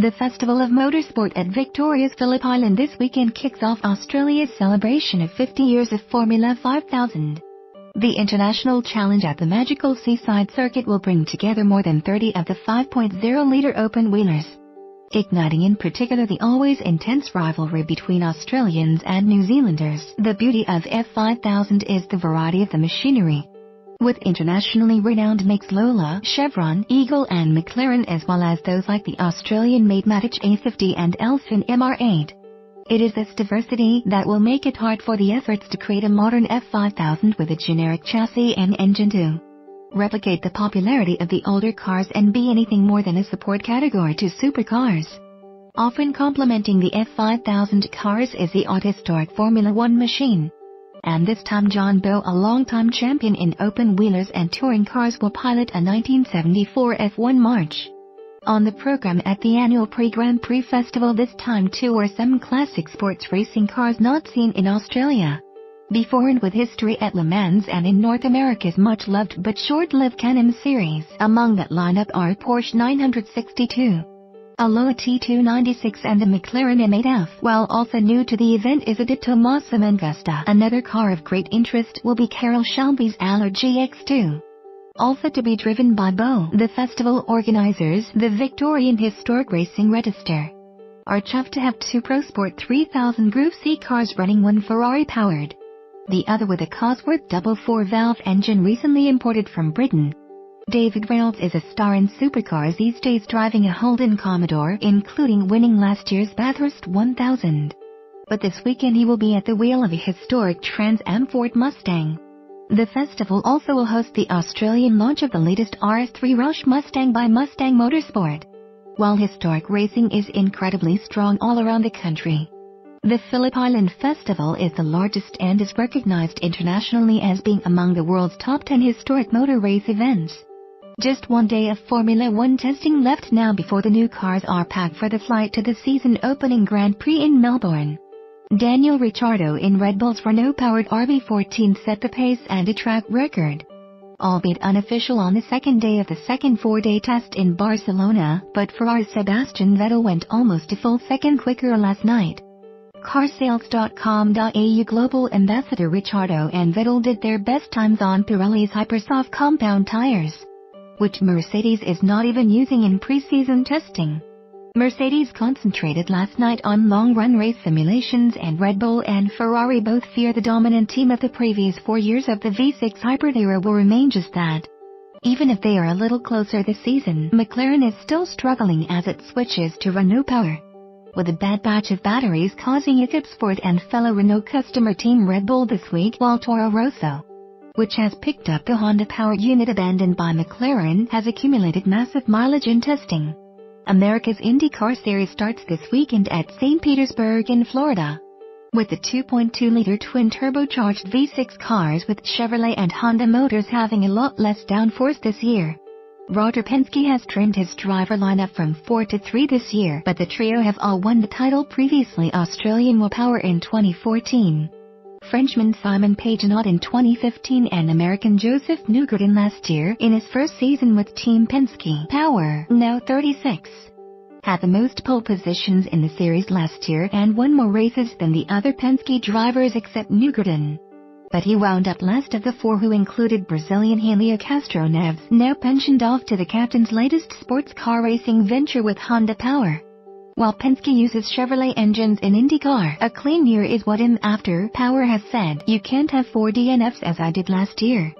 The Festival of Motorsport at Victoria's Phillip Island this weekend kicks off Australia's celebration of 50 years of Formula 5000. The international challenge at the magical seaside circuit will bring together more than 30 of the 5.0-litre open-wheelers, igniting in particular the always intense rivalry between Australians and New Zealanders. The beauty of F5000 is the variety of the machinery, with internationally renowned makes Lola, Chevron, Eagle and McLaren, as well as those like the Australian-made Matic A50 and Elfin MR8. It is this diversity that will make it hard for the efforts to create a modern F5000 with a generic chassis and engine to replicate the popularity of the older cars and be anything more than a support category to supercars. Often complementing the F5000 cars is the art-historic Formula 1 machine. And this time John Bowe, a longtime champion in open-wheelers and touring cars, will pilot a 1974 F1 March. On the program at the annual Pre-Grand Prix Festival this time too are some classic sports racing cars not seen in Australia before and with history at Le Mans and in North America's much-loved but short-lived Can-Am series. Among that lineup are Porsche 962, a Lola T296 and a McLaren M8F, while also new to the event is a De Tomaso Mangusta. Another car of great interest will be Carroll Shelby's Allard GX2. Also to be driven by Bowe. The festival organizers, the Victorian Historic Racing Register, are chuffed to have two Pro Sport 3000 Group C cars running, one Ferrari-powered, the other with a Cosworth double 4-valve engine recently imported from Britain. David Reynolds is a star in supercars these days, driving a Holden Commodore, including winning last year's Bathurst 1000. But this weekend he will be at the wheel of a historic Trans Am Ford Mustang. The festival also will host the Australian launch of the latest RS3 Rush Mustang by Mustang Motorsport. While historic racing is incredibly strong all around the country, the Phillip Island Festival is the largest and is recognized internationally as being among the world's top 10 historic motor race events. Just one day of Formula 1 testing left now before the new cars are packed for the flight to the season-opening Grand Prix in Melbourne. Daniel Ricciardo in Red Bull's Renault-powered RB14 set the pace and a track record, albeit unofficial, on the second day of the second four-day test in Barcelona, but Ferrari's Sebastian Vettel went almost a full second quicker last night. Carsales.com.au global ambassador Ricciardo and Vettel did their best times on Pirelli's Hypersoft compound tires, which Mercedes is not even using in pre-season testing. Mercedes concentrated last night on long-run race simulations, and Red Bull and Ferrari both fear the dominant team of the previous 4 years of the V6 hybrid era will remain just that. Even if they are a little closer this season, McLaren is still struggling as it switches to Renault power, with a bad batch of batteries causing hiccups for it and fellow Renault customer team Red Bull this week, while Toro Rosso, which has picked up the Honda power unit abandoned by McLaren, has accumulated massive mileage in testing. America's IndyCar Series starts this weekend at St. Petersburg in Florida, with the 2.2-liter twin-turbocharged V6 cars with Chevrolet and Honda motors having a lot less downforce this year. Roger Penske has trimmed his driver lineup from 4 to 3 this year, but the trio have all won the title previously: Australian Will Power in 2014, Frenchman Simon Pagenaud in 2015 and American Joseph Newgarden last year in his first season with Team Penske. Power, now 36, had the most pole positions in the series last year and won more races than the other Penske drivers except Newgarden. But he wound up last of the four, who included Brazilian Helio Castroneves, now pensioned off to the captain's latest sports car racing venture with Honda Power. While Penske uses Chevrolet engines in IndyCar, a clean year is what I'm after. Power has said, "You can't have 4 DNFs as I did last year,"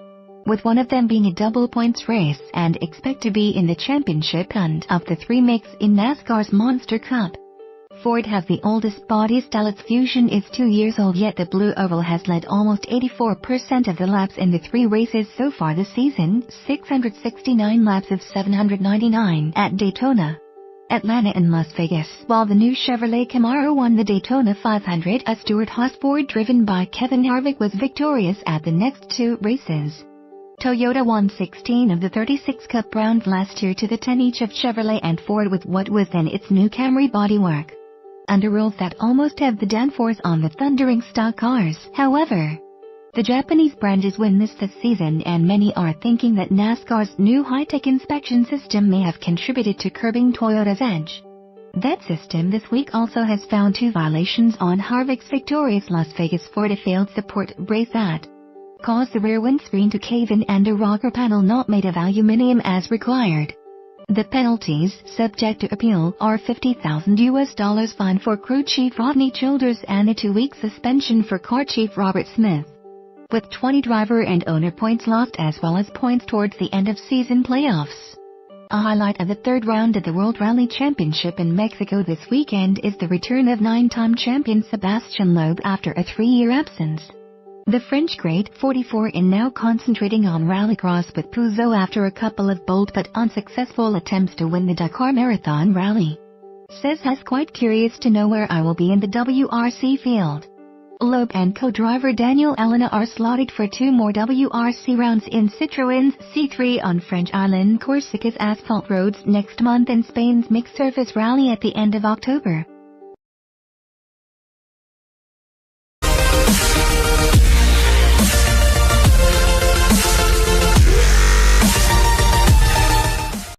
with one of them being a double points race, and expect to be in the championship hunt of the 3 makes in NASCAR's Monster Cup. Ford has the oldest body style. Its Fusion is 2 years old, yet the Blue Oval has led almost 84% of the laps in the 3 races so far this season, 669 laps of 799 at Daytona, Atlanta and Las Vegas, while the new Chevrolet Camaro won the Daytona 500. A Stewart-Haas Ford driven by Kevin Harvick was victorious at the next 2 races. Toyota won 16 of the 36 Cup rounds last year to the 10 each of Chevrolet and Ford, with what was then its new Camry bodywork, under rules that almost have the downforce on the thundering stock cars. However, the Japanese brand is winless this season, and many are thinking that NASCAR's new high-tech inspection system may have contributed to curbing Toyota's edge. That system this week also has found 2 violations on Harvick's victorious Las Vegas Ford: a failed support brace that caused the rear windscreen to cave in and a rocker panel not made of aluminum as required. The penalties, subject to appeal, are $50,000 fine for crew chief Rodney Childers and a 2-week suspension for car chief Robert Smith, with 20 driver and owner points lost as well as points towards the end of season playoffs. A highlight of the 3rd round of the World Rally Championship in Mexico this weekend is the return of 9-time champion Sébastien Loeb after a 3-year absence. The French great, 44, is now concentrating on rallycross with Peugeot after a couple of bold but unsuccessful attempts to win the Dakar Marathon Rally. Says has quite curious to know where I will be in the WRC field. Loeb and co-driver Daniel Elena are slotted for 2 more WRC rounds in Citroën's C3 on French island Corsica's asphalt roads next month and Spain's mixed surface rally at the end of October.